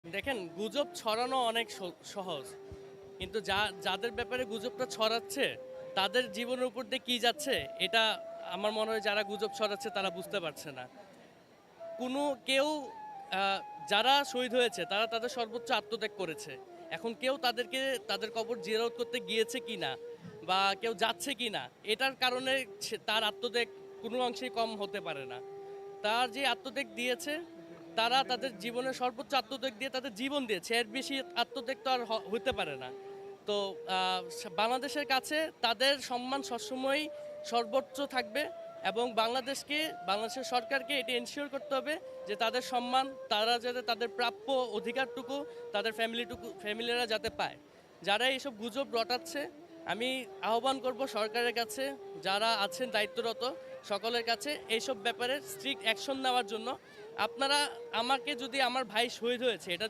দেখেন গুজব ছড়ানো অনেক সহজ, কিন্তু যাদের ব্যাপারে গুজবটা ছড়াচ্ছে তাদের জীবনের উপর দিয়ে কি যাচ্ছে এটা আমার মনে হয় যারা গুজব ছড়াচ্ছে তারা বুঝতে পারছে না। কোনো কেউ যারা শহীদ হয়েছে তারা তাদের সর্বোচ্চ আত্মত্যাগ করেছে। এখন কেউ তাদেরকে তাদের কবর জিয়ারত করতে গিয়েছে কিনা বা কেউ যাচ্ছে কিনা এটার কারণে তার আত্মত্যাগ কোনো অংশেই কম হতে পারে না। তার যে আত্মত্যাগ দিয়েছে তারা তাদের জীবনের সর্বোচ্চ আত্মত্যাগ দিয়ে তাদের জীবন দিয়েছে, এর বেশি আত্মত্যাগ তো আর হতে পারে না। তো বাংলাদেশের কাছে তাদের সম্মান সবসময়ই সর্বোচ্চ থাকবে এবং বাংলাদেশের সরকারকে এটি এনশিওর করতে হবে যে তাদের সম্মান তারা যাতে তাদের প্রাপ্য অধিকারটুকু তাদের ফ্যামিলিরা যাতে পায়। যারা এইসব গুজব রটাচ্ছে আমি আহ্বান করব সরকারের কাছে, যারা আছেন দায়িত্বরত সকলের কাছে এইসব ব্যাপারে স্ট্রিক্ট অ্যাকশন নেওয়ার জন্য। আপনারা আমাকে যদি আমার ভাই শহীদ হয়েছে এটা